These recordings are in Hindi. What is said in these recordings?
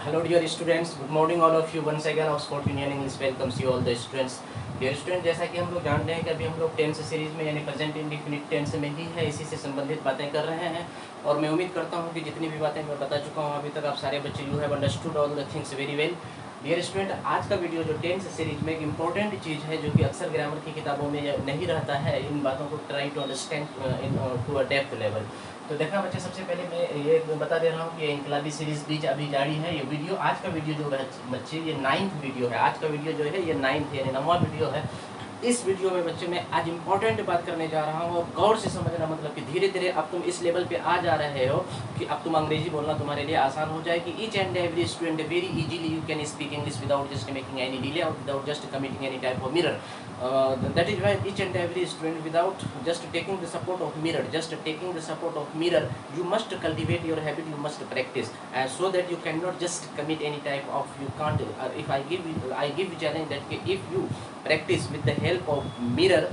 Hello dear students, good morning all of you. Once again Oxford Union English welcomes you all the students. Dear student, जैसा कि हम लोग जानते हैं कि अभी हम लोग टेंस सीरीज में यानी प्रेजेंट इंडेफिनिट टेंस में ही है, इसी से संबंधित बातें कर रहे हैं। और मैं उम्मीद करता हूं कि जितनी भी बातें मैं बता चुका हूं अभी तक, आप सारे बच्चे you have understood all the things very well. Dear student, आज का वीडियो जो टेंस सीरीज में एक इंपॉर्टेंट चीज़ है जो कि अक्सर ग्रामर की किताबों में नहीं रहता है, इन बातों को try to understand into a depth level. तो देखा बच्चे, सबसे पहले मैं ये बता दे रहा हूँ कि ये इनकलाबी सीरीज भी अभी जारी है। ये वीडियो, आज का वीडियो जो बच्चे, ये 9th वीडियो है। आज का वीडियो जो है ये 9th यानी 9वां वीडियो है। इस वीडियो में बच्चे मैं आज इंपॉर्टेंट बात करने जा रहा हूँ और गौर से समझना, मतलब कि धीरे धीरे अब तुम इस लेवल पे आ जा रहे हो कि अब तुम अंग्रेजी बोलना तुम्हारे लिए आसान हो जाएगी। Each and every student very easily you can speak English without just making any delay और without just committing any type of mirror. That is why each and every student, without just taking the support of mirror, you must cultivate your habit, you must practice, so that you cannot just commit any type of, you can't, if I give you challenge that if you practice with the help of mirror,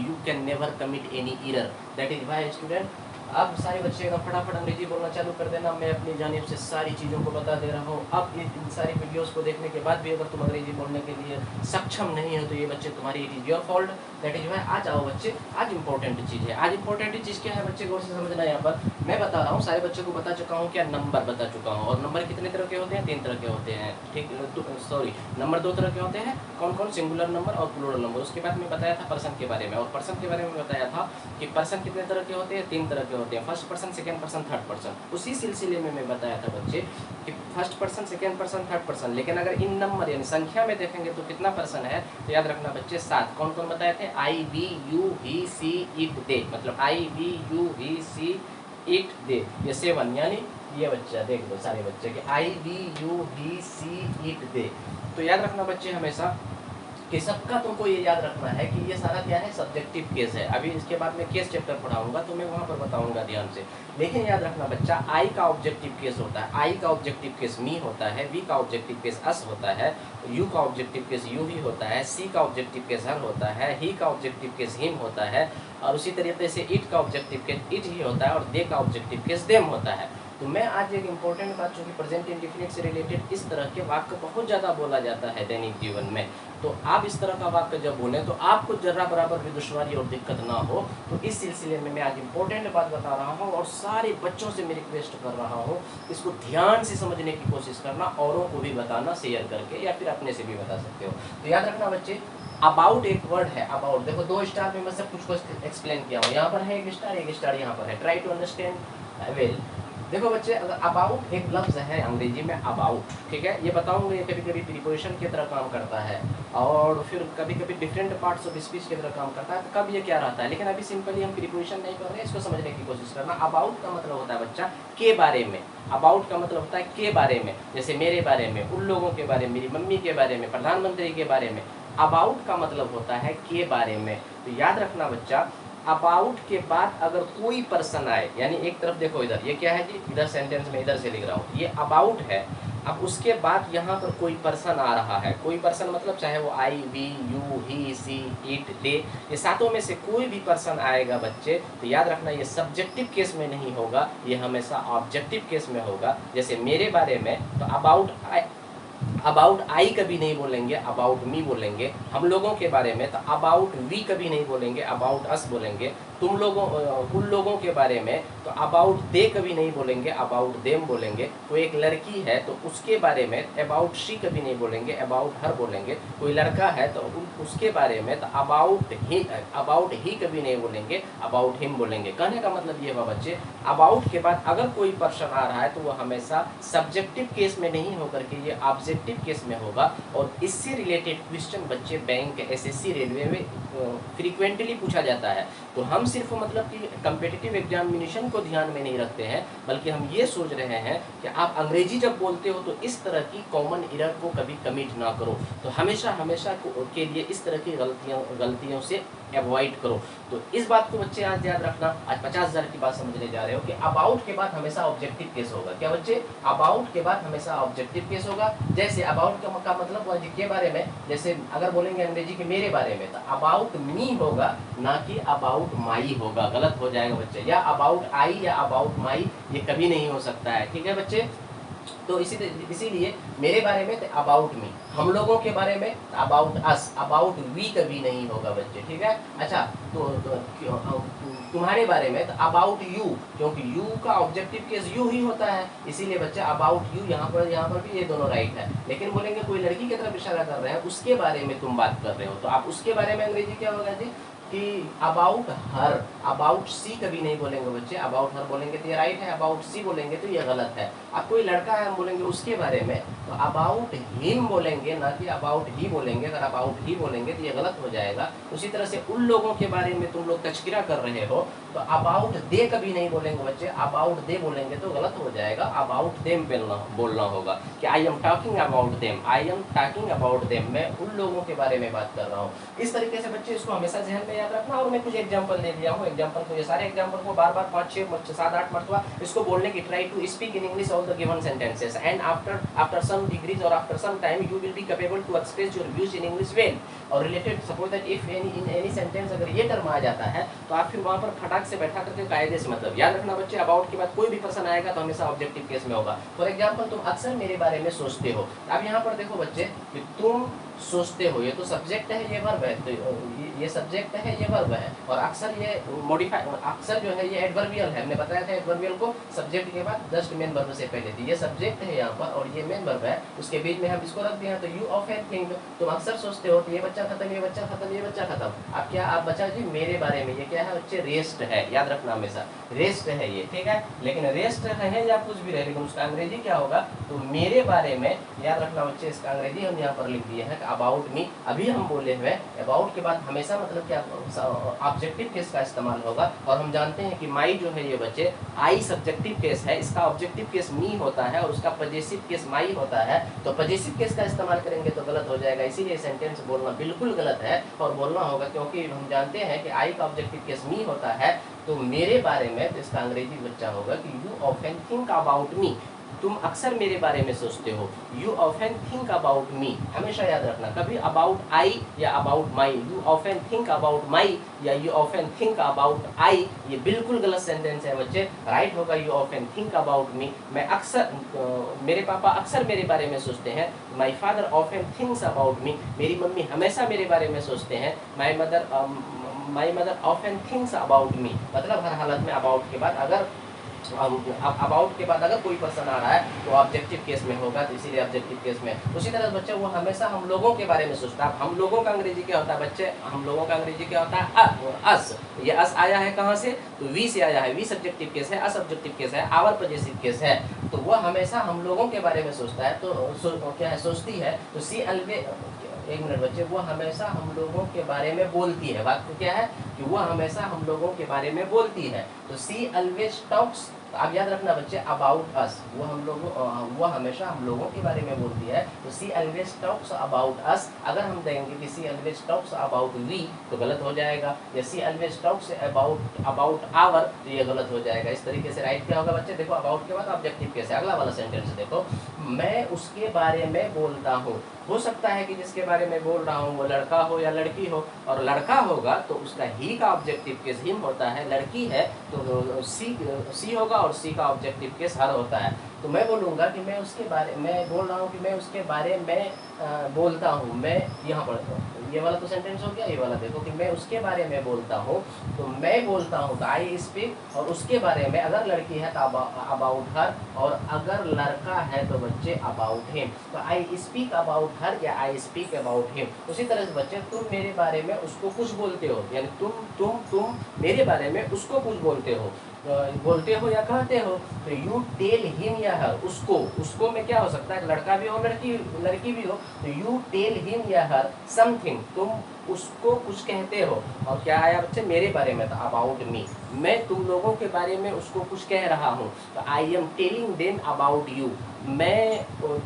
you can never commit any error. That is why student, अब सारे बच्चे का फटाफट अंग्रेजी बोलना चालू कर देना। मैं अपनी जानिब से सारी चीज़ों को बता दे रहा हूँ। अब इन सारी वीडियोस को देखने के बाद भी अगर तुम अंग्रेजी बोलने के लिए सक्षम नहीं हो तो ये बच्चे तुम्हारी, it is your fault. That is why आज आओ बच्चे, आज इंपॉर्टेंट चीज़ है। आज इंपॉर्टेंट चीज़ क्या है बच्चे, गौर से समझना। यहाँ पर मैं बता रहा हूँ, सारे बच्चों को बता चुका हूँ, क्या नंबर बता चुका हूँ। और नंबर कितने तरह के होते हैं? 3 तरह के होते हैं। ठीक, सॉरी, नंबर 2 तरह के होते हैं। कौन कौन? सिंगुलर नंबर और प्लूरल नंबर। उसके बाद मैं बताया था पर्सन के बारे में, और पर्सन के बारे में बताया था कि पर्सन कितने तरह के होते हैं? 3 तरह के होते हैं। First person, second person, third person. उसी सिलसिले में मैं बताया था बच्चे कि first person, second person, third person, लेकिन अगर इन नंबर यानी संख्या में देखेंगे तो कितना पर्सन है, तो याद रखना बच्चे 7। कौन कौन बताए थे? I, we, you, he, she, it, they. मतलब I, we, you, he, she, it, they, ये 7। यानी ये बच्चा देख दो सारे बच्चे के I, we, you, he, she, it, they. तो याद रखना बच्चे हमेशा कि सबका तुमको ये याद रखना है कि ये सारा क्या है? सब्जेक्टिव केस है। अभी इसके बाद में केस चैप्टर पढ़ाऊंगा तो मैं वहाँ पर बताऊंगा ध्यान से। लेकिन याद रखना बच्चा, आई का ऑब्जेक्टिव केस होता है, आई का ऑब्जेक्टिव केस मी होता है, वी का ऑब्जेक्टिव केस अस होता है, यू का ऑब्जेक्टिव केस यू ही होता है, सी का ऑब्जेक्टिव केस हर होता है, ही का ऑब्जेक्टिव केस हिम होता है, और उसी तरीके से इट का ऑब्जेक्टिव केस इट ही होता है, और दे का ऑब्जेक्टिव केस देम होता है। तो मैं आज एक इंपॉर्टेंट बात, जो कि प्रेजेंट इंडेफिनिट से रिलेटेड इस तरह के वाक्य बहुत ज़्यादा बोला जाता है दैनिक जीवन में, तो आप इस तरह का वाक्य जब बोलें तो आपको जरा बराबर भी दुश्वारी और दिक्कत ना हो। तो इस सिलसिले में मैं आज इंपॉर्टेंट बात बता रहा हूँ और सारे बच्चों से मैं रिक्वेस्ट कर रहा हूँ, इसको ध्यान से समझने की कोशिश करना, औरों को भी बताना शेयर करके, या फिर अपने से भी बता सकते हो। तो याद रखना बच्चे, अबाउट एक वर्ड है। अबाउट देखो, 2 स्टार में मैं सब कुछ को एक्सप्लेन किया हूँ। यहाँ पर है एक स्टार यहाँ पर है। Try to understand well. देखो बच्चे, अगर अबाउट एक लफ्ज़ है अंग्रेजी में, अबाउट, ठीक है, ये बताऊंगा, ये कभी कभी प्रीपोजिशन की तरह काम करता है और फिर कभी कभी डिफरेंट पार्ट्स ऑफ स्पीच की तरह काम करता है। तो कब ये क्या रहता है, लेकिन अभी सिंपली हम प्रीपोजिशन नहीं कर रहे हैं, इसको समझने की कोशिश करना। अबाउट का मतलब होता है बच्चा के बारे में। अबाउट का मतलब होता है के बारे में, जैसे मेरे बारे में, उन लोगों के बारे में, मेरी मम्मी के बारे में, प्रधानमंत्री के बारे में। अबाउट का मतलब होता है के बारे में। तो याद रखना बच्चा, अबाउट के बाद अगर कोई पर्सन आए, यानी एक तरफ देखो, इधर ये क्या है जी, इधर सेंटेंस में इधर से लिख रहा हूँ, ये अबाउट है। अब उसके बाद यहाँ पर कोई पर्सन आ रहा है, कोई पर्सन मतलब चाहे वो I, we, you, he, she, it, they, ये सातों में से कोई भी पर्सन आएगा बच्चे, तो याद रखना ये सब्जेक्टिव केस में नहीं होगा, ये हमेशा ऑब्जेक्टिव केस में होगा। जैसे मेरे बारे में, तो अबाउट आई कभी नहीं बोलेंगे, अबाउट मी बोलेंगे। हम लोगों के बारे में तो अबाउट वी कभी नहीं बोलेंगे, अबाउट अस बोलेंगे। तुम लोगों, उन लोगों के बारे में तो अबाउट दे कभी नहीं बोलेंगे, अबाउट देम बोलेंगे। कोई एक लड़की है तो उसके बारे में अबाउट शी कभी नहीं बोलेंगे, अबाउट हर बोलेंगे। कोई लड़का है तो उसके बारे में तो अबाउट ही कभी नहीं बोलेंगे, अबाउट हिम बोलेंगे। कहने का मतलब ये हुआ बच्चे, अबाउट के बाद अगर कोई पर्सन आ रहा है तो वो हमेशा सब्जेक्टिव केस में नहीं होकर के ये ऑब्जेक्टिव केस में होगा। और इससे रिलेटेड क्वेश्चन बच्चे बैंक, एसएससी, रेलवे में फ्रीक्वेंटली पूछा जाता है। तो हम सिर्फ मतलब कि कंपेटिटिव एग्जामिनेशन को ध्यान में नहीं रखते हैं, बल्कि हम ये सोच रहे हैं कि आप अंग्रेजी जब बोलते हो तो इस तरह की कॉमन एरर को कभी कमिट ना करो। तो हमेशा के लिए इस तरह की गलतियों से अवॉइड करो। तो इस बात को बच्चे आज याद रखना। आज 50,000 की बात समझने जा रहे हो कि अबाउट के बाद हमेशा ऑब्जेक्टिव केस होगा। क्या बच्चे? अबाउट के बाद हमेशा ऑब्जेक्टिव केस होगा। जैसे अबाउट का मतलब हुआ के बारे में, जैसे अगर बोलेंगे अंग्रेजी के मेरे बारे में, तो अबाउट मी होगा, ना कि अबाउट माई होगा। गलत हो जाएगा बच्चे। या अबाउट आई या अबाउट माई, ये कभी नहीं हो सकता है। ठीक है बच्चे? तो इसीलिए मेरे बारे में अबाउट मी, हम लोगों के बारे में अबाउट अस, अबाउट वी कभी नहीं होगा बच्चे, ठीक है। अच्छा तो तुम्हारे बारे में तो अबाउट यू, क्योंकि यू का ऑब्जेक्टिव केस यू ही होता है, इसीलिए बच्चे अबाउट यू यहाँ पर भी ये दोनों राइट है। लेकिन बोलेंगे कोई लड़की की तरफ इशारा कर रहे हैं, उसके बारे में तुम बात कर रहे हो, तो आप उसके बारे में अंग्रेजी क्या होगा जी कि अबाउट हर, अबाउट सी कभी नहीं बोलेंगे बच्चे, अबाउट हर बोलेंगे तो ये राइट है, अबाउट सी बोलेंगे तो ये गलत है। अब कोई लड़का है हम बोलेंगे उसके बारे में तो अबाउट हिम बोलेंगे, ना कि अबाउट ही बोलेंगे। अगर अबाउट ही बोलेंगे तो ये गलत हो जाएगा। उसी तरह से उन लोगों के बारे में तुम लोग तस्करा कर रहे हो तो अबाउट दे कभी नहीं बोलेंगे बच्चे, अबाउट दे बोलेंगे तो गलत हो जाएगा, अबाउट देम बोलना होगा कि I am talking about them, I am talking about them, मैं उन लोगों के बारे में बात कर रहा हूँ। इस तरीके से बच्चे इसको हमेशा ज़हन में याद रखना। और मैं कुछ एग्जांपल दे दिया हूँ, एग्जांपल को ये सारे एग्जांपल को बार बार 5, 6, 7, 8 मरतबा इसको बोलने की try to speak in English all the given sentences and after some degrees और after some time you will be capable to express your views in English well और related. Suppose that if any sentence अगर ये टर्म आ जाता है तो आप फिर वहाँ पर फटाक से बैठा करके कायदे से मतलब याद रखना बच्चे। अबाउट के बाद कोई भी पर्सन आएगा तो हमेशा ऑब्जेक्टिव केस में होगा। फॉर एग्जाम्पल तुम अक्सर मेरे बारे में सोचते हो, अब यहाँ पर देखो बच्चे कि तुम सोचते हो, ये तो सब्जेक्ट है, ये वर्ब है, तो ये सब्जेक्ट है, ये वर्ब है, और अक्सर ये मॉडिफाई, अक्सर जो है ये एडवर्बियल है। हमने बताया था एडवर्बियल को सब्जेक्ट के बाद जस्ट मेन वर्ब से पहले थी, ये सब्जेक्ट है यहाँ पर और ये मेन वर्ब है, उसके बीच में हम इसको रख दिए हैं। तो यू ऑफन थिंक, तुम अक्सर सोचते हो, तो ये बच्चा खत्म, ये बच्चा खत्म, ये बच्चा खत्म। अब क्या आप बच्चा जी मेरे बारे में, ये क्या है बच्चे रेस्ट है, याद रखना हमेशा रेस्ट है ये, ठीक है। लेकिन रेस्ट रहे या कुछ भी रहे, लेकिन उसका अंग्रेजी क्या होगा, तो मेरे बारे में याद रखना बच्चे। इसका अंग्रेजी हम यहाँ पर लिख दिए हैं अबाउट मी। अभी हम बोले हुए अबाउट के बाद हमेशा मतलब क्या ऑब्जेक्टिव केस का इस्तेमाल होगा। और हम जानते हैं कि माई जो है ये बच्चे आई सब्जेक्टिव केस है, इसका ऑब्जेक्टिव केस मी होता है और उसका पजेसिव केस माई होता है। तो पजेसिव केस का इस्तेमाल करेंगे तो गलत हो जाएगा, इसीलिए सेंटेंस बोलना बिल्कुल गलत है और बोलना होगा, क्योंकि हम जानते हैं कि आई का ऑब्जेक्टिव केस मी होता है। तो मेरे बारे में तो इसका अंग्रेजी बच्चा होगा कि you often think about me, तुम अक्सर मेरे बारे में सोचते हो। You often think about me, हमेशा याद रखना, कभी अबाउट आई या about my. You often think about my या you often think about I, ये बिल्कुल गलत सेंटेंस है बच्चे। राइट होगा you often think about me, मैं अक्सर, मेरे पापा अक्सर मेरे बारे में सोचते हैं। My father often thinks about me, मेरी मम्मी हमेशा मेरे बारे में सोचते हैं। My mother often thinks about me, मतलब हर हालत में अबाउट के बाद अगर अबाउट के बाद अगर कोई पर्सन आ रहा है तो ऑब्जेक्टिव केस में होगा, तो इसीलिए ऑब्जेक्टिव केस में। उसी तरह बच्चे वो हमेशा हम लोगों के बारे में सोचता है। हम लोगों का अंग्रेजी क्या होता है बच्चे, हम लोगों का अंग्रेजी क्या होता है अस। ये अस आया है कहाँ से, तो वी से आया है, वी सब्जेक्टिव केस है, अस ऑब्जेक्टिव केस है, आवर पजेसिव केस है। तो वह हमेशा हम लोगों के बारे में सोचता है, तो क्या है सोचती है, तो सी अलवे, एक मिनट बच्चे, वो हमेशा हम लोगों के बारे में बोलती है। बात तो क्या है कि वो हमेशा हम लोगों के बारे में बोलती है। तो सी ऑलवेज टॉक्स, आप याद रखना बच्चे अबाउट अस, वो हम लोगों, वो हमेशा हम लोगों के बारे में बोलती है। तो सी ऑलवेज टॉक्स अबाउट अस, अगर हम देंगे कि she always talks about we तो गलत हो जाएगा, या सी ऑलवेज टॉक्स अबाउट आवर तो ये गलत हो जाएगा। इस तरीके से राइट क्या होगा बच्चे, देखो अबाउट के बाद ऑब्जेक्टिव केस है। अगला वाला सेंटेंस देखो, मैं उसके बारे में बोलता हूँ। हो सकता है कि जिसके बारे में बोल रहा हूँ वो लड़का हो या लड़की हो, और लड़का होगा तो उसका ही का ऑब्जेक्टिव केस हिम होता है, लड़की है तो सी होगा और सी का ऑब्जेक्टिव केस हर होता है। तो मैं बोलूँगा कि मैं उसके बारे में बोल रहा हूँ, कि मैं उसके बारे में बोलता हूँ। मैं यहाँ पर ये वाला तो सेंटेंस हो गया, ये वाला देखो कि मैं उसके बारे में बोलता हूँ, तो मैं बोलता हूँ तो आई स्पीक, और उसके बारे में अगर लड़की है तो अबाउट हर, और अगर लड़का है तो बच्चे अबाउट हिम। तो आई स्पीक अबाउट हर या आई स्पीक अबाउट हिम। उसी तरह से बच्चे तुम मेरे बारे में उसको कुछ बोलते हो, यानी तुम मेरे बारे में उसको कुछ बोलते हो या कहते हो। तो यू टेल हिम या हर, उसको में क्या हो सकता है, लड़का भी हो लड़की भी हो, तो यू टेल हिम या हर समथिंग, तुम उसको कुछ कहते हो। और क्या आया बच्चे मेरे बारे में, तो अबाउट मी, मैं तुम लोगों के बारे में उसको कुछ कह रहा हूँ। तो I am telling them about you, मैं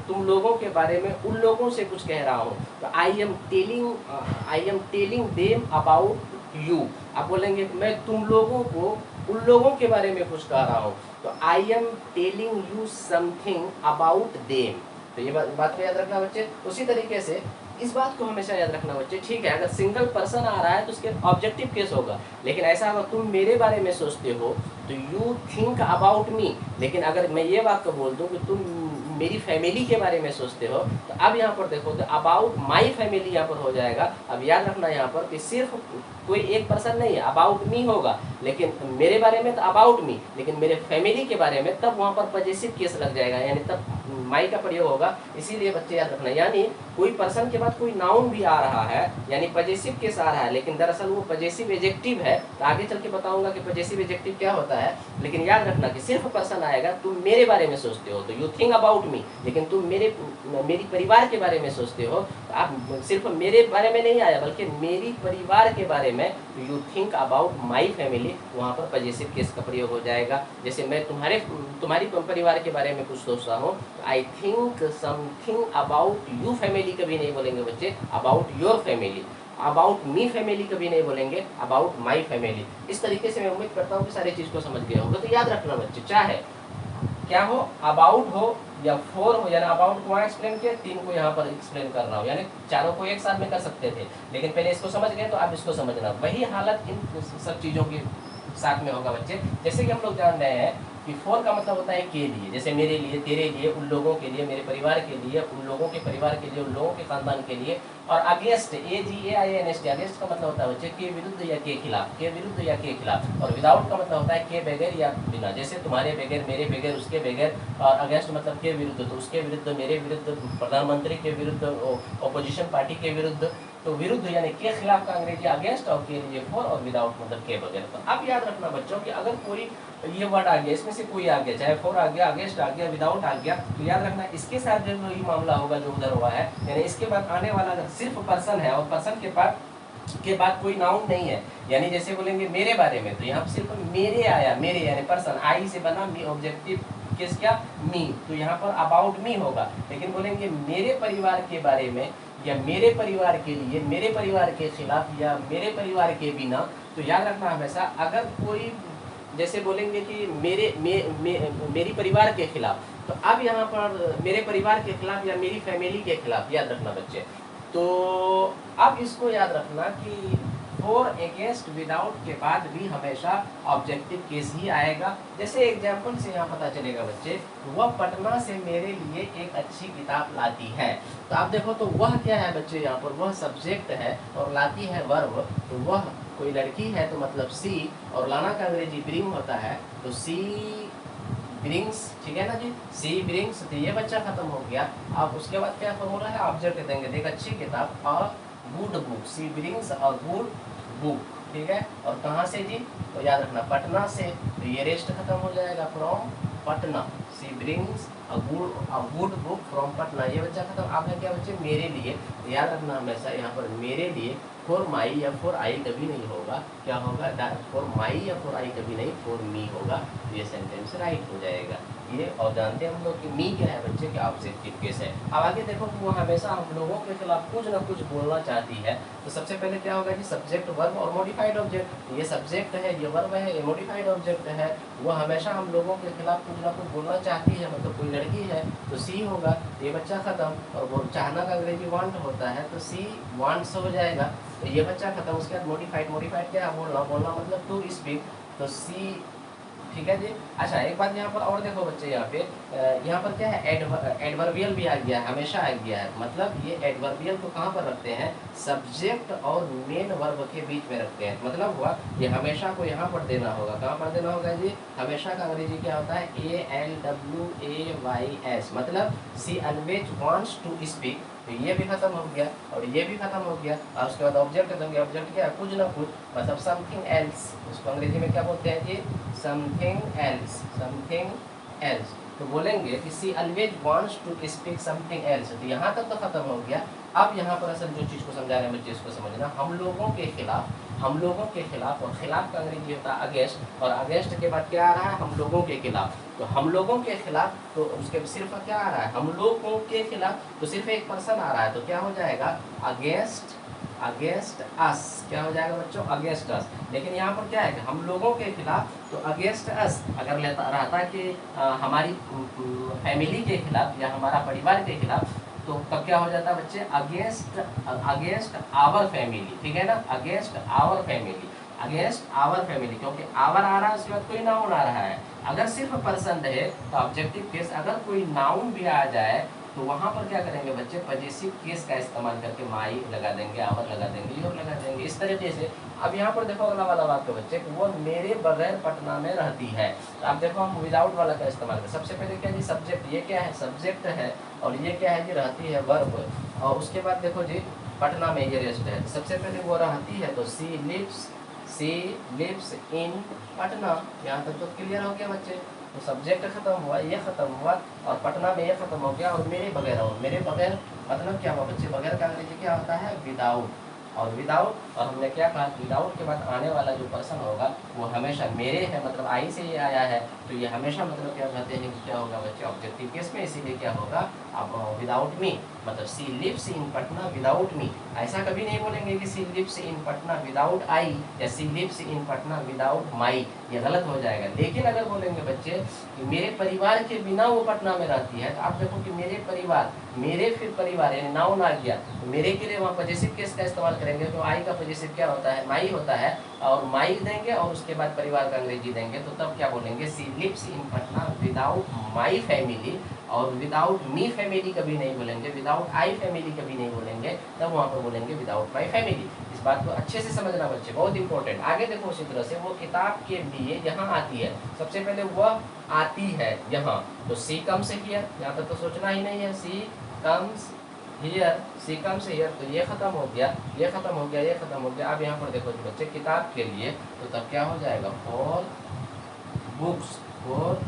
तुम लोगों के बारे में उन लोगों से कुछ कह रहा हूँ। तो I am telling them about you. आप बोलेंगे मैं तुम लोगों को उन लोगों के बारे में कुछ कह रहा हूँ, तो I am telling you something about them. तो ये बात को याद रखना बच्चे। उसी तरीके से इस बात को हमेशा याद रखना बच्चे, ठीक है, अगर सिंगल पर्सन आ रहा है तो उसके ऑब्जेक्टिव केस होगा। लेकिन ऐसा अगर तुम मेरे बारे में सोचते हो तो यू थिंक अबाउट मी। लेकिन अगर मैं ये बात को बोल दूँ कि तुम मेरी फैमिली के बारे में सोचते हो, तो अब यहाँ पर देखो तो अबाउट माई फैमिली यहाँ पर हो जाएगा। अब याद रखना यहाँ पर कि सिर्फ कोई एक पर्सन नहीं है, अबाउट मी होगा, लेकिन मेरे बारे में तो अबाउट मी, लेकिन मेरे फैमिली के बारे में तब वहाँ पर पॉजेसिव केस लग जाएगा, यानी तब माई का प्रयोग होगा। इसीलिए बच्चे याद रखना, यानी कोई पर्सन के बाद कोई नाउन भी आ रहा है, यानी पॉजेसिव केस आ रहा है, लेकिन दरअसल वो पॉजेसिव एडजेक्टिव है। तो आगे चल के बताऊंगा कि पॉजेसिव एडजेक्टिव क्या होता है, लेकिन याद रखना कि सिर्फ पर्सन आएगा, तुम मेरे बारे में सोचते हो तो यू थिंक अबाउट मी, लेकिन तुम मेरी परिवार के बारे में सोचते हो तो आप सिर्फ मेरे बारे में नहीं आया, बल्कि मेरी परिवार के बारे में, you think about my family, वहाँ पर पॉजेसिव केस का प्रयोग हो जाएगा। जैसे मैं तुम्हारी परिवार के बारे में कुछ सोचता हूँ, I think something about you family कभी नहीं बोलेंगे बच्चे, about your family. About me family कभी नहीं बोलेंगे, अबाउट माई फैमिली। इस तरीके से मैं उम्मीद करता हूँ कि सारी चीज़ को समझ गए होंगे। तो याद रखना बच्चे, चाहे क्या हो, अबाउट हो या फोर हो, यानी अबाउट को वहाँ एक्सप्लेन किया, तीन को यहाँ पर एक्सप्लेन कर रहा हूँ, यानी चारों को एक साथ में कर सकते थे, लेकिन पहले इसको समझ गए तो अब इसको समझना। वही हालत इन सब चीज़ों के साथ में होगा बच्चे। जैसे कि हम लोग जान रहे हैं कि फोर का मतलब होता है के लिए, जैसे मेरे लिए, तेरे लिए, उन लोगों के लिए, मेरे परिवार के लिए, उन लोगों के परिवार के लिए, उन लोगों के खानदान के लिए। और अगेंस्ट, AGAINST, अगेंस्ट का मतलब होता है बच्चे के विरुद्ध या के खिलाफ, के विरुद्ध या के खिलाफ। और विदाउट का मतलब होता है के बगैर या बिना, जैसे तुम्हारे बगैर, मेरे बगैर, उसके बगैर। और अगेंस्ट मतलब के विरुद्ध, तो उसके विरुद्ध, मेरे विरुद्ध, प्रधानमंत्री के विरुद्ध, ऑपोजिशन पार्टी के विरुद्ध। तो विरुद्ध यानी के खिलाफ का अंग्रेजी अगेंस्ट, और के लिए फोर, और विदाउट मतलब के बगैर। तो अब याद रखना बच्चों कि अगर कोई ये वर्ड आ गया, इसमें से कोई आ गया, चाहे फोर आ गया, अगेंस्ट आ गया, विदाउट आ गया, तो याद रखना इसके साथ जो ये मामला होगा जो उधर हुआ है, यानी इसके बाद आने वाला सिर्फ पर्सन है, और पर्सन के बाद कोई नाउन नहीं है। यानी जैसे बोलेंगे मेरे बारे में, तो यहाँ पर सिर्फ मेरे आया, मेरे यानी पर्सन, आई से बना मी, ऑब्जेक्टिव किस क्या, मी, तो यहाँ पर अबाउट मी होगा। लेकिन बोलेंगे मेरे परिवार के बारे में, या मेरे परिवार के लिए, मेरे परिवार के खिलाफ, या मेरे परिवार के बिना, तो याद रखना हमेशा अगर कोई जैसे बोलेंगे कि मेरी परिवार के खिलाफ, तो अब यहाँ पर मेरे परिवार के खिलाफ या मेरी फैमिली के खिलाफ, याद रखना बच्चे। तो अब इसको याद रखना कि फॉर, अगेंस्ट, विदाउट के बाद भी हमेशा ऑब्जेक्टिव केस ही आएगा। जैसे एग्जाम्पल से यहाँ पता चलेगा बच्चे, वह पटना से मेरे लिए एक अच्छी किताब लाती है। तो आप देखो तो वह क्या है बच्चे, यहाँ पर वह सब्जेक्ट है और लाती है वर्ब। तो वह कोई लड़की है तो मतलब सी, और लाना का अंग्रेजी ब्रिंग होता है, तो सी ब्रिंग्स, ठीक है ना जी, सी ब्रिंग्स। तो ये बच्चा खत्म हो गया। अब उसके बाद क्या फॉर्मूला है, ऑब्जेक्ट देंगे, देख अच्छी किताब और गुड बुक, सी ब्रिंग्स और गुड बुक, ठीक है। और कहाँ से जी, तो याद रखना पटना से, तो ये रेस्ट खत्म हो जाएगा, from Patna, she brings a good book from Patna, ये बच्चा खत्म। आप है क्या बच्चे, मेरे लिए, तो याद रखना हमेशा यहाँ पर मेरे लिए फॉर माई या फॉर आई कभी नहीं होगा, क्या होगा, फॉर माई या फॉर आई कभी नहीं, फॉर मी होगा। ये सेंटेंस राइट हो जाएगा ये। और जानते हैं हम लोग कि मी क्या है बच्चे, क्या ऑब्जेक्टिव केस है। अब आगे देखो कि वो हमेशा हम लोगों के खिलाफ कुछ ना कुछ बोलना चाहती है। तो सबसे पहले क्या होगा कि सब्जेक्ट, वर्ब और मॉडिफाइड ऑब्जेक्ट। ये सब्जेक्ट है, ये वर्ब है, ये मॉडिफाइड ऑब्जेक्ट है। वो हमेशा हम लोगों के खिलाफ कुछ ना कुछ बोलना चाहती है, मतलब कोई लड़की है तो सी होगा, ये बच्चा खत्म। और वो चाहना का अंग्रेजी वांट होता है, तो सी वांट्स हो जाएगा, तो ये बच्चा खत्म। उसके बाद मॉडिफाइड, मॉडिफाइड क्या है, बोलना मतलब टू स्पीक, तो सी, ठीक है जी। अच्छा एक बात यहाँ पर और देखो बच्चे, यहाँ पर क्या है, एडवर्बियल भी आ गया है, हमेशा आ गया है। मतलब ये एडवर्बियल को कहाँ पर रखते हैं, सब्जेक्ट और मेन वर्ब के बीच में रखते हैं। मतलब हुआ ये हमेशा को यहाँ पर देना होगा, कहाँ पर देना होगा जी, हमेशा का अंग्रेजी क्या होता है, ALWAYS, मतलब सी ऑलवेज वांट्स टू स्पीक। तो ये भी खत्म हो गया और ये भी खत्म हो गया। और उसके बाद ऑब्जेक्ट देंगे, ऑब्जेक्ट क्या है, कुछ ना कुछ, मतलब समथिंग एल्स, उसको अंग्रेजी में क्या बोलते हैं जी, समथिंग एल्स, समथिंग एल्स। तो बोलेंगे कि she always wants to speak something else. तो यहाँ तक तो खत्म हो गया। अब यहाँ पर असल जो चीज़ को समझा रहे हैं बच्चे, इसको समझना, हम लोगों के खिलाफ, हम लोगों के खिलाफ, और खिलाफ का अंग्रेजी होता है अगेंस्ट, और अगेंस्ट के बाद क्या आ रहा है, हम लोगों के खिलाफ। तो हम लोगों के खिलाफ, तो उसके सिर्फ क्या आ रहा है, हम लोगों के खिलाफ, तो सिर्फ एक पर्सन आ रहा है, तो क्या हो जाएगा, अगेंस्ट, अगेंस्ट अस, क्या हो जाएगा बच्चों, अगेंस्ट अस। लेकिन यहाँ पर क्या है कि हम लोगों के खिलाफ, तो अगेंस्ट अस अगर लेता रहता कि हमारी फैमिली के खिलाफ या हमारा परिवार के खिलाफ, तो तब क्या हो जाता है बच्चे, अगेंस्ट, अगेंस्ट आवर फैमिली, ठीक है ना, against our family, against our family, क्योंकि आवर आ रहा है उसके बाद कोई नाउन आ रहा है, अगर सिर्फ पर्सन रहे तो ऑब्जेक्टिव केस, अगर कोई नाउन भी आ जाए तो वहाँ पर क्या करेंगे बच्चे, पजेसिव केस का इस्तेमाल करके माई लगा देंगे, आवर लगा देंगे, योर लगा देंगे, इस तरीके से। अब यहाँ पर देखो अगला वाला वाक्य बच्चे, वो मेरे बगैर पटना में रहती है। तो आप देखो हम विदाउट वाला का इस्तेमाल करें। सबसे पहले क्या जी, सब्जेक्ट, ये क्या है, सब्जेक्ट है, और ये क्या है जी, रहती है, वर्ब। और उसके बाद देखो जी पटना में ये रेस्ट है। सबसे पहले वो रहती है तो सी लिव्स इन पटना। यहाँ तक तो क्लियर हो गया बच्चे। तो सब्जेक्ट खत्म हुआ, ये खत्म हुआ, और पटना में ये खत्म हो गया, और मेरे बगैर, और मेरे बगैर मतलब क्या हुआ बच्चे, बगैर का अंग्रेजी क्या होता है, विदाउट। और विदाउट, और हमने क्या कहा, विदाउट के बाद आने वाला जो पर्सन होगा वो हमेशा मेरे है, मतलब आई से ये आया है, तो ये हमेशा मतलब क्या कहते हैं कि क्या होगा बच्चे, ऑब्जेक्टिव केस में, इसीलिए क्या होगा, अब विदाउट मी, मतलब she lives in Patna without me. ऐसा कभी नहीं बोलेंगे कि she lives in Patna without I, या she lives in Patna without my, ये गलत हो जाएगा। लेकिन अगर बोलेंगे बच्चे कि मेरे परिवार के बिना वो पटना में रहती है, तो आप देखो कि मेरे परिवार, मेरे फिर परिवार यानी नाउन आ गया, तो मेरे के लिए वहाँ पजेसिव केस का इस्तेमाल करेंगे। तो आई का पजेसिव क्या होता है, माई होता है, और माई देंगे और उसके बाद परिवार का अंग्रेजी देंगे, तो तब क्या बोलेंगे, she lives in Patna without my family. और विदाउट मी फैमिली कभी नहीं बोलेंगे, विदाउट आई फैमिली कभी नहीं बोलेंगे, तब वहाँ पर बोलेंगे विदाउट माई फैमिली। इस बात को अच्छे से समझना बच्चे, बहुत इंपॉर्टेंट। आगे देखो उसी तरह से वो किताब के लिए यहाँ आती है। सबसे पहले वह आती है यहाँ, तो सी कम्स हियर, यहाँ तक तो सोचना ही नहीं है, she comes here, she comes here, तो ये खत्म हो गया, ये खत्म हो गया, ये खत्म हो गया। अब यहाँ पर देखो बच्चे किताब के लिए, तो तब क्या हो जाएगा, फॉर बुक्स, फॉर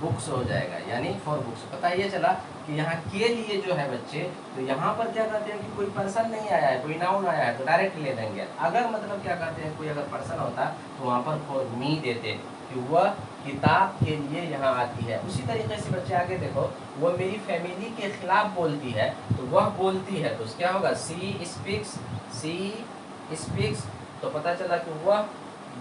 बुक्स हो जाएगा, यानी फॉर बुक्स। पता ये चला कि यहाँ के लिए जो है बच्चे, तो यहाँ पर क्या कहते हैं कि कोई पर्सन नहीं आया है, कोई नाउन आया है, तो डायरेक्ट ले देंगे। अगर मतलब क्या कहते हैं, कोई अगर पर्सन होता तो वहाँ पर फॉर मी देते, कि वह किताब के लिए यहाँ आती है। उसी तरीके से बच्चे आगे देखो, वह मेरी फैमिली के खिलाफ बोलती है, तो वह बोलती है, तो क्या होगा, सी स्पीक्स, तो पता चला कि वह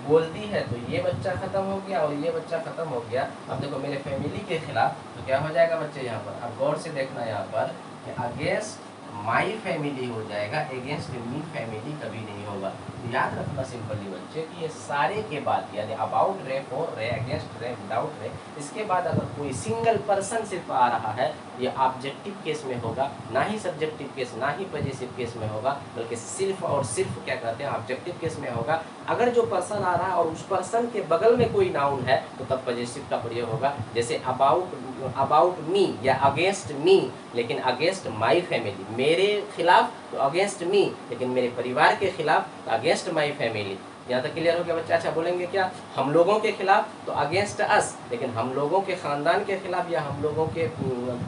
बोलती है, तो ये बच्चा खत्म हो गया और ये बच्चा खत्म हो गया। अब देखो मेरे फैमिली के खिलाफ, तो क्या हो जाएगा बच्चे यहाँ पर, अब गौर से देखना यहाँ पर, कि अगेंस्ट माई फैमिली हो जाएगा, अगेंस्ट मी फैमिली कभी नहीं होगा। तो याद रखना सिंपली बच्चे कि ये सारे के बाद, यानी अबाउट रे, फॉर रे, अगेंस्ट रे, विदाउट रे, इसके बाद अगर कोई सिंगल पर्सन सिर्फ आ रहा है, ये ऑब्जेक्टिव केस में होगा, ना ही सब्जेक्टिव केस, ना ही पजेसिव केस में होगा, बल्कि सिर्फ और सिर्फ क्या कहते हैं, ऑब्जेक्टिव केस में होगा। अगर जो पर्सन आ रहा है और उस पर्सन के बगल में कोई नाउन है, तो तब पजेसिव का प्रयोग होगा। जैसे अबाउट मी या अगेंस्ट मी, लेकिन अगेंस्ट माई फैमिली, मेरे खिलाफ तो अगेंस्ट मी, लेकिन मेरे परिवार के खिलाफ तो अगेंस्ट माई फैमिली। यहाँ तक क्लियर हो गया बच्चा। अच्छा बोलेंगे क्या, हम लोगों के खिलाफ तो अगेंस्ट अस, लेकिन हम लोगों के ख़ानदान के खिलाफ या हम लोगों के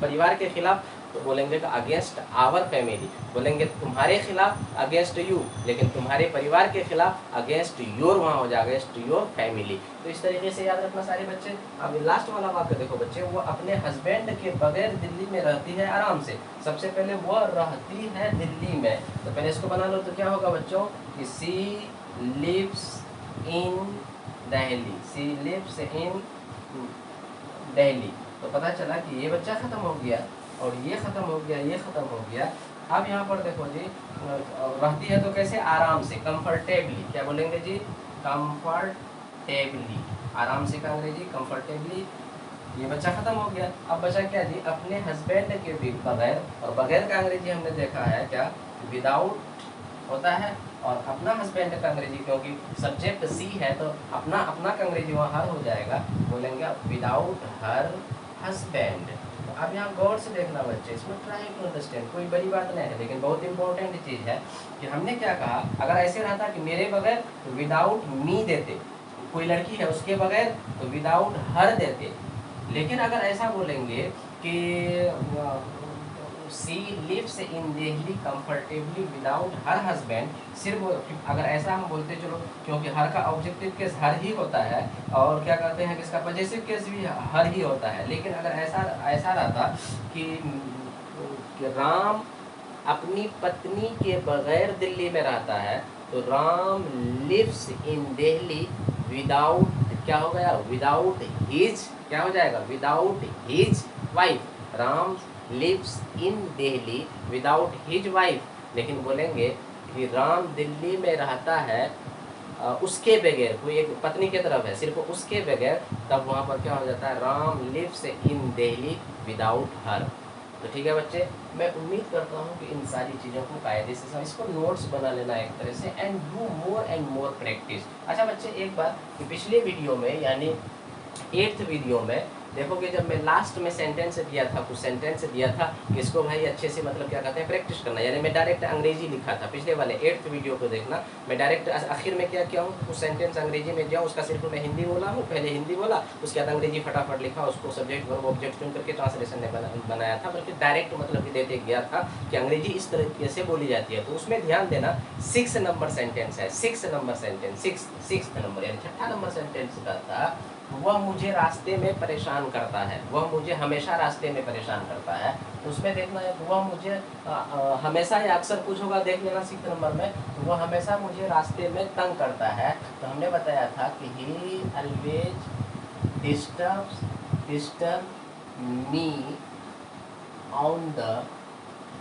परिवार के खिलाफ तो बोलेंगे कि अगेंस्ट आवर फैमिली। बोलेंगे तुम्हारे खिलाफ अगेंस्ट यू, लेकिन तुम्हारे परिवार के खिलाफ अगेंस्ट योर, वहाँ हो जाएगा अगेंस्ट योर फैमिली। तो इस तरीके से याद रखना सारे बच्चे। अब लास्ट वाला वाक्य देखो बच्चे, वो अपने हस्बैंड के बगैर दिल्ली में रहती है आराम से। सबसे पहले वो रहती है दिल्ली में, तो पहले इसको बना लो, तो क्या होगा बच्चों कि she lives in Delhi, she lives in Delhi. तो पता चला कि ये बच्चा खत्म हो गया और ये खत्म हो गया, ये खत्म हो गया। अब यहाँ पर देखो जी, रहती है तो कैसे, आराम से, कंफर्टेबली। क्या बोलेंगे जी, कंफर्टेबली, आराम से का अंग्रेजी कंफर्टेबली। ये बच्चा खत्म हो गया। अब बचा क्या जी, अपने हस्बैंड के भी बगैर, और बगैर का अंग्रेजी हमने देखा है क्या, विदाउट होता है, और अपना हस्बैंड का अंग्रेजी, क्योंकि सब्जेक्ट सी है तो अपना का अंग्रेजी वहाँ हर हो जाएगा, बोलेंगे विदाउट हर हस्बैंड। अब यहाँ गौर से देखना बच्चे, इसमें ट्राई टू अंडरस्टैंड, कोई बड़ी बात नहीं है, लेकिन बहुत इंपॉर्टेंट चीज़ है कि हमने क्या कहा, अगर ऐसे रहता कि मेरे बगैर तो विदाउट मी देते, कोई लड़की है उसके बगैर तो विदाउट हर देते। लेकिन अगर ऐसा बोलेंगे कि she lives in Delhi comfortably without her husband, सिर्फ अगर ऐसा हम बोलते चलो, क्योंकि हर का ऑब्जेक्टिव केस हर ही होता है, और क्या कहते हैं कि इसका पजेसिव केस भी हर ही होता है। लेकिन अगर ऐसा रहता कि राम अपनी पत्नी के बगैर दिल्ली में रहता है, तो Ram lives in Delhi without, क्या हो गया, विदाउट हिज, क्या हो जाएगा, without his wife. Ram lives in Delhi without his wife. लेकिन बोलेंगे कि राम दिल्ली में रहता है उसके बगैर, कोई एक पत्नी की तरफ है सिर्फ उसके बगैर, तब वहाँ पर क्या हो जाता है, Ram lives in Delhi without her. तो ठीक है बच्चे, मैं उम्मीद करता हूँ कि इन सारी चीज़ों को कायदे से इसको नोट्स बना लेना एक तरह से, and do more and more practice. अच्छा बच्चे, एक बात कि पिछले वीडियो में यानी 8th वीडियो में देखोगे, जब मैं लास्ट में सेंटेंस दिया था, कुछ सेंटेंस दिया था कि इसको भाई अच्छे से मतलब क्या कहते हैं प्रैक्टिस करना, यानी मैं डायरेक्ट अंग्रेजी लिखा था। पिछले वाले 8th वीडियो को देखना, मैं डायरेक्ट आखिर में क्या किया हूँ, कुछ सेंटेंस अंग्रेजी में दिया, उसका सिर्फ मैं हिंदी बोला हूँ, पहले हिंदी बोला, उसके बाद अंग्रेजी फटाफट लिखा, उसको सब्जेक्ट वर्ब ऑब्जेक्ट चुन करके ट्रांसलेशन ने बनाया था, बल्कि डायरेक्ट मतलब कि देते गया था कि अंग्रेजी इस तरीके से बोली जाती है। तो उसमें ध्यान देना, 6 नंबर सेंटेंस है, 6 नंबर सेंटेंस, 6th नंबर यानी 6ठा नंबर सेंटेंस का था, वह मुझे रास्ते में परेशान करता है, वह मुझे हमेशा रास्ते में परेशान करता है। तो उसमें देखना है, वह मुझे हमेशा या अक्सर कुछ होगा, देख लेना 6th नंबर में, वह हमेशा मुझे रास्ते में तंग करता है। तो हमने बताया था कि ही always disturb me on the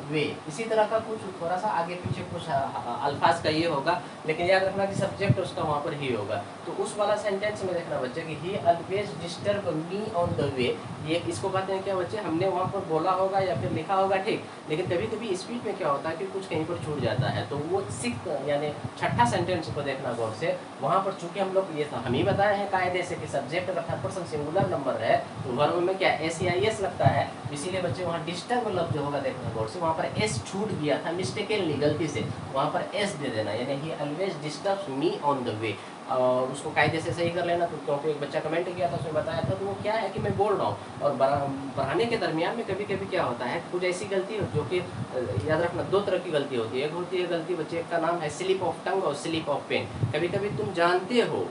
way. इसी तरह का कुछ थोड़ा सा आगे पीछे कुछ अल्फाज का ये होगा, लेकिन याद रखना कि सब्जेक्ट उसका वहाँ पर ही होगा। तो उस वाला सेंटेंस में देखना बच्चे कि ही always disturb me on the way, ये इसको कहते हैं क्या बच्चे, हमने वहाँ पर बोला होगा या फिर लिखा होगा, ठीक, लेकिन कभी कभी स्पीड में क्या होता है कि कुछ कहीं पर छूट जाता है। तो वो 6th यानी 6ठा सेंटेंस को देखना गौर से, वहाँ पर चूंकि हम लोग ये था हम ही बताए हैं कायदे से कि सब्जेक्ट अगर 3rd पर्सन सिंगुलर नंबर है तो वर्ब में क्या SEIS लगता है, इसीलिए बच्चे वहाँ डिस्टर्ब मतलब जो होगा देखना गौर से, वहाँ पर एस छूट गया था मिस्टेकनली, गलती से, वहाँ पर एस दे देना, यानी ही always disturbs me on the way. और उसको कायदे से सही कर लेना। तो क्योंकि एक बच्चा कमेंट किया था, उसमें बताया था, तो वो क्या है कि मैं बोल रहा हूँ और बढ़ाने के दरमियान में कभी कभी क्या होता है, कुछ ऐसी गलती हो जो कि याद रखना 2 तरह की गलती होती है। एक होती है गलती बच्चे का नाम है स्लिप ऑफ टंग और स्लिप ऑफ पेन। कभी कभी तुम जानते हो,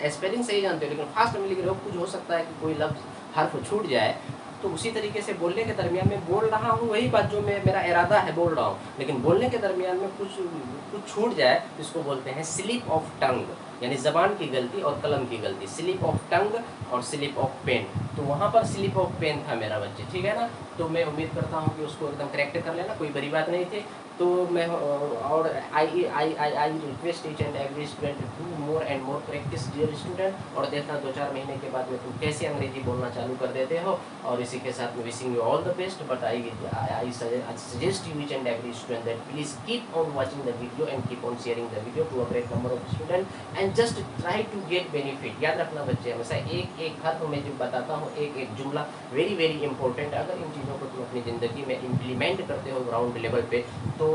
स्पेलिंग सही जानते हो, लेकिन फास्ट में लिख रहे हो, कुछ हो सकता है कि कोई लफ्ज़ हर्फ छूट जाए, तो उसी तरीके से बोलने के दरमियान में बोल रहा हूँ वही बात जो मैं मेरा इरादा है बोल रहा हूँ, लेकिन बोलने के दरमियान में कुछ छूट जाए, इसको बोलते हैं स्लिप ऑफ टंग, यानी ज़बान की गलती और कलम की गलती। स्लिप ऑफ टंग और स्लिप ऑफ पेन, तो वहाँ पर स्लिप ऑफ पेन था मेरा बच्चे, ठीक है ना। तो मैं उम्मीद करता हूँ कि उसको एकदम करेक्ट कर लेना, कोई बड़ी बात नहीं थी। तो मैं और I request each and every student do more and more practice dear student, और देखना 2-4 महीने के बाद में तुम कैसे अंग्रेजी बोलना चालू कर देते हो। और इसी के साथ में wishing you all the best, but I suggest you each and every student that please keep on watching the video and keep on sharing the video to a great number of student and just try to get benefit. याद रखना बच्चे, हमेशा एक हर मैं जो बताता हूँ एक जुमला वेरी वेरी इंपॉर्टेंट, अगर इन चीज़ों को तुम अपनी ज़िंदगी में इम्प्लीमेंट करते हो ग्राउंड लेवल पे, तो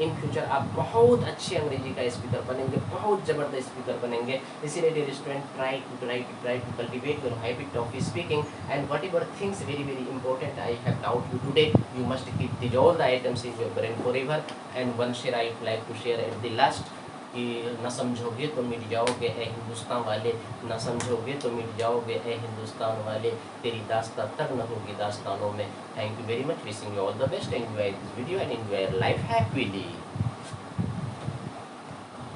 इन फ्यूचर आप बहुत अच्छे अंग्रेजी का स्पीकर बनेंगे, बहुत ज़बरदस्त स्पीकर बनेंगे। इसीलिए dear student, try to cultivate your habit of speaking and whatever things very very important I have taught you today, you must keep this all the items in your brain forever. And one share I would like to share at the last कि न समझोगे तो मिट जाओगे ए हिंदुस्तान वाले, न समझोगे तो मिट जाओगे ए हिंदुस्तान वाले, तेरी दास्तां तक न होगी दास्तानों में। Thank you very much, wishing you all the best, enjoy this video and enjoy your life happily.